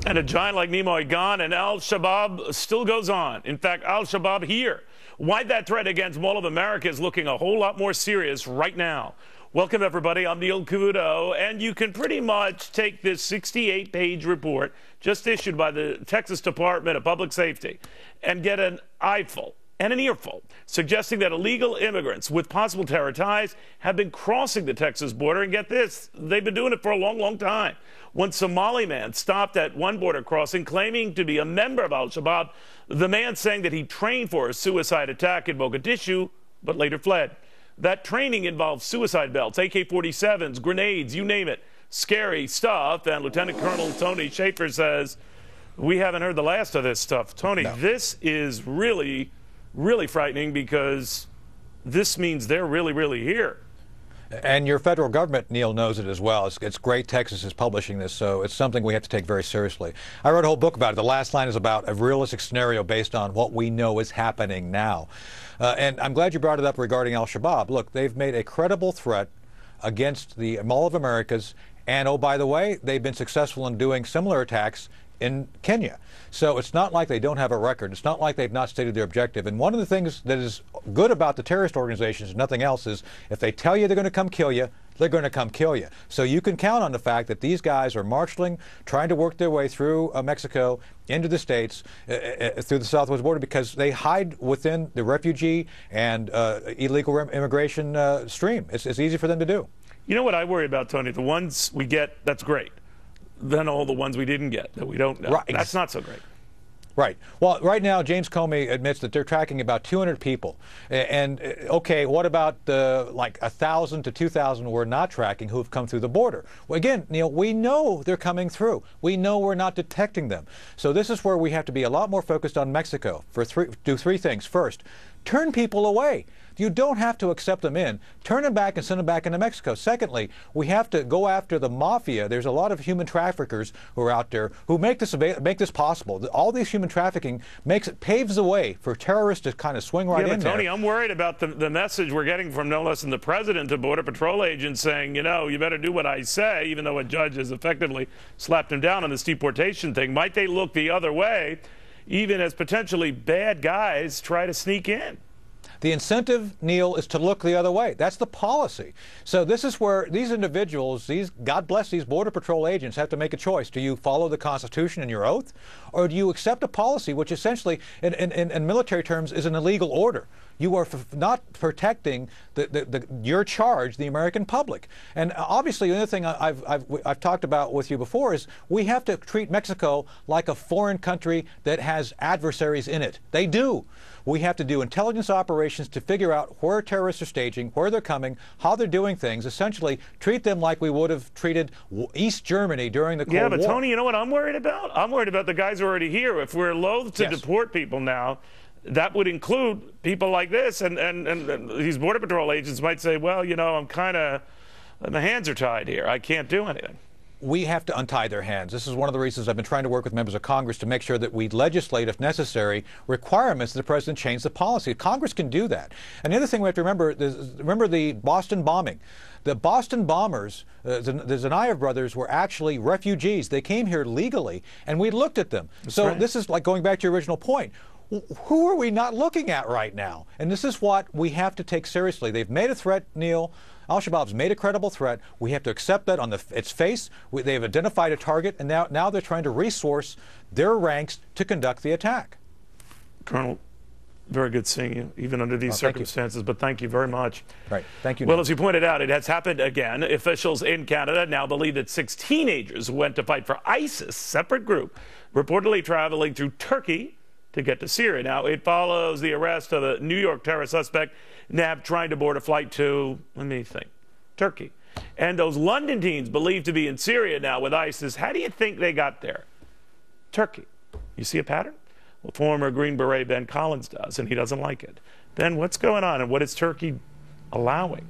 And a giant like Nimoy gone, and al-Shabaab still goes on. In fact, al-Shabaab here. Why that threat against Mall of America is looking a whole lot more serious right now. Welcome, everybody. I'm Neil Cavuto, and you can pretty much take this 68-page report just issued by the Texas Department of Public Safety and get an eyeful and an earful, suggesting that illegal immigrants with possible terror ties have been crossing the Texas border. And get this, they've been doing it for a long, long time. One Somali man stopped at one border crossing claiming to be a member of al-Shabaab, the man saying that he trained for a suicide attack in Mogadishu, but later fled. That training involved suicide belts, AK-47s, grenades, you name it. Scary stuff. And Lieutenant Colonel Tony Schaefer says, we haven't heard the last of this stuff. Tony, no. This is really frightening, because this means they're really here. And your federal government, Neil, knows it as well. It's great Texas is publishing this, so it's something we have to take very seriously. I wrote a whole book about it. The last line is about a realistic scenario based on what we know is happening now. And I'm glad you brought it up regarding al-Shabaab. Look, they've made a credible threat against the Mall of Americas, and oh, by the way, they've been successful in doing similar attacks in Kenya. So it's not like they don't have a record. It's not like they've not stated their objective. And one of the things that is good about the terrorist organizations, if nothing else, is if they tell you they're going to come kill you, they're going to come kill you. So you can count on the fact that these guys are marshaling, trying to work their way through Mexico into the States, through the southwest border, because they hide within the refugee and illegal immigration stream. It's easy for them to do. You know what I worry about, Tony? The ones we get, that's great. Then all the ones we didn't get that we don't know. Right. That's not so great. Right. Well, right now, James Comey admits that they're tracking about 200 people. And, okay, what about the, 1,000 to 2,000 we're not tracking who have come through the border? Well, again, Neil, we know they're coming through. We know we're not detecting them. So this is where we have to be a lot more focused on Mexico. Do three things. First, turn people away. You don't have to accept them in. Turn them back and send them back into Mexico. Secondly, we have to go after the mafia. There's a lot of human traffickers who are out there who make this possible. All these human trafficking paves the way for terrorists to kind of swing right in there. Tony, I'm worried about the message we're getting from no less than the president to Border Patrol agents saying, you know, you better do what I say, even though a judge has effectively slapped him down on this deportation thing. Might they look the other way, even as potentially bad guys try to sneak in? The incentive, Neil, is to look the other way. That's the policy. So this is where these individuals, God bless these Border Patrol agents, have to make a choice. Do you follow the Constitution and your oath, or do you accept a policy which essentially, in military terms, is an illegal order? You are not protecting your charge, the American public. And obviously, the other thing I've talked about with you before is we have to treat Mexico like a foreign country that has adversaries in it. They do. We have to do intelligence operations to figure out where terrorists are staging, where they're coming, how they're doing things, essentially treat them like we would have treated East Germany during the Cold War. Yeah, but Tony, you know what I'm worried about? I'm worried about the guys who are already here. If we're loath to deport people now, that would include people like this, and these Border Patrol agents might say, well, you know, my hands are tied here. I can't do anything. We have to untie their hands. This is one of the reasons I've been trying to work with members of Congress to make sure that we legislate, if necessary, requirements that the president change the policy. Congress can do that. And the other thing we have to remember the Boston bombing. The Boston bombers, the Zanayev brothers, were actually refugees. They came here legally, and we looked at them. That's right. This is like going back to your original point. Who are we not looking at right now? And this is what we have to take seriously. They've made a threat, Neil. Al-Shabaab's made a credible threat. We have to accept that on its face. They've identified a target, and now they're trying to resource their ranks to conduct the attack. Colonel, very good seeing you, even under these circumstances, but thank you very much. Right. Thank you, Well, Neil. as you pointed out, it has happened again. Officials in Canada now believe that 6 teenagers went to fight for ISIS, separate group, reportedly traveling through Turkey to get to Syria. Now, it follows the arrest of a New York terror suspect nabbed trying to board a flight to, let me think, Turkey. And those London teens believed to be in Syria now with ISIS. How do you think they got there? Turkey. You see a pattern? Well, former Green Beret Ben Collins does, and he doesn't like it. Ben, what's going on, and what is Turkey allowing?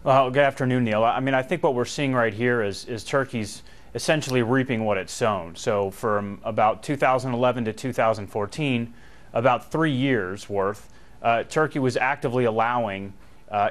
Well, good afternoon, Neil. I mean, I think what we're seeing right here is Turkey's essentially reaping what it's sown. So from about 2011 to 2014, about 3 years worth, Turkey was actively allowing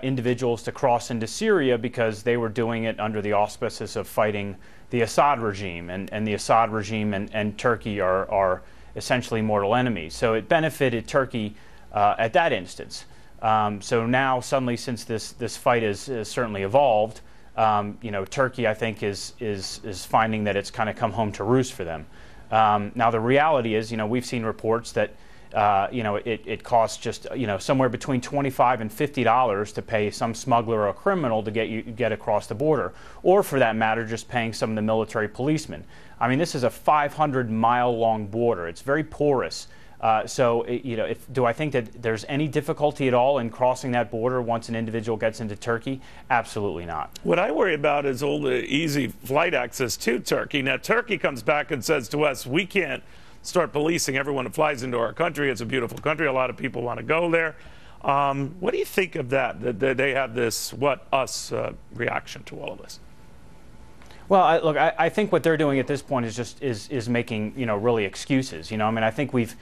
individuals to cross into Syria because they were doing it under the auspices of fighting the Assad regime, and the Assad regime and Turkey are essentially mortal enemies. So it benefited Turkey at that instance. So now suddenly, since this fight has certainly evolved, Turkey, I think, is finding that it's kind of come home to roost for them. Now the reality is, we've seen reports that it costs just somewhere between $25 and $50 to pay some smuggler or a criminal to get across the border, or for that matter, just paying some of the military policemen. I mean, this is a 500-mile long border. It's very porous. Do I think that there's any difficulty at all in crossing that border once an individual gets into Turkey? Absolutely not. What I worry about is all the easy flight access to Turkey. Now, Turkey comes back and says to us, we can't start policing everyone who flies into our country. It's a beautiful country. A lot of people want to go there. What do you think of that they have this reaction to all of this? Well, I think what they're doing at this point is just making really excuses. I mean, I think we've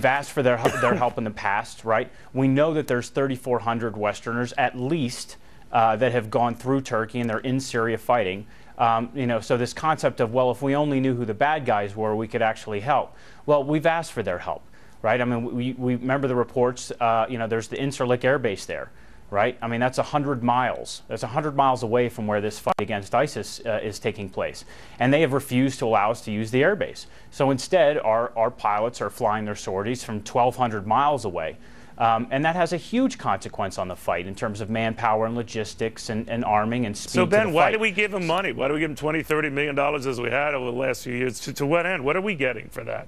asked for their help in the past, right? We know that there's 3,400 Westerners at least that have gone through Turkey and they're in Syria fighting. So this concept of, well, if we only knew who the bad guys were, we could actually help. Well, we've asked for their help, right? I mean, we remember the reports. There's the Incirlik Air Base there. Right? I mean, that's 100 miles. That's 100 miles away from where this fight against ISIS is taking place. And they have refused to allow us to use the airbase. So instead, our pilots are flying their sorties from 1,200 miles away. And that has a huge consequence on the fight in terms of manpower and logistics and arming and speed. So, Ben, why fight. do we give them money? Why do we give them $20, $30 million as we had over the last few years? To what end? What are we getting for that?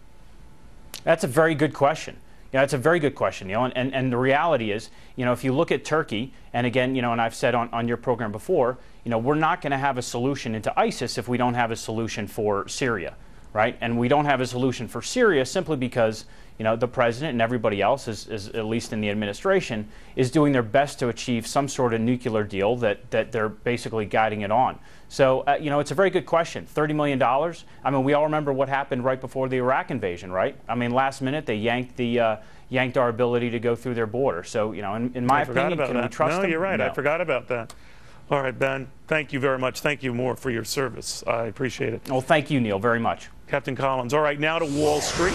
That's a very good question. It's a very good question, Neil. And the reality is, if you look at Turkey, and again, and I've said on your program before, we're not going to have a solution into ISIS if we don't have a solution for Syria, right? And we don't have a solution for Syria simply because, the president and everybody else, is at least in the administration, is doing their best to achieve some sort of nuclear deal that they're basically guiding it on. So, it's a very good question. $30 million. I mean, we all remember what happened right before the Iraq invasion, right? I mean, last minute they yanked our ability to go through their border. So, in my opinion, can we trust them? No, you're right. No. I forgot about that. All right, Ben, thank you very much. Thank you more for your service. I appreciate it. Well, thank you, Neil, very much. Captain Collins. All right, now to Wall Street.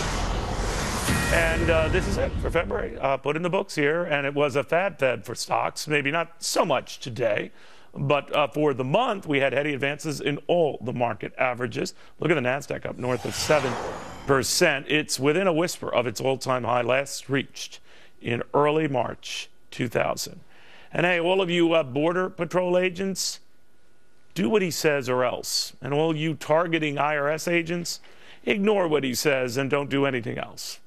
And this is it for February. Put in the books here, and it was a fad for stocks. Maybe not so much today, but for the month, we had heady advances in all the market averages. Look at the NASDAQ up north of 7%. It's within a whisper of its all-time high last reached in early March 2000. And hey, all of you Border Patrol agents, do what he says or else. And all you targeting IRS agents, ignore what he says and don't do anything else.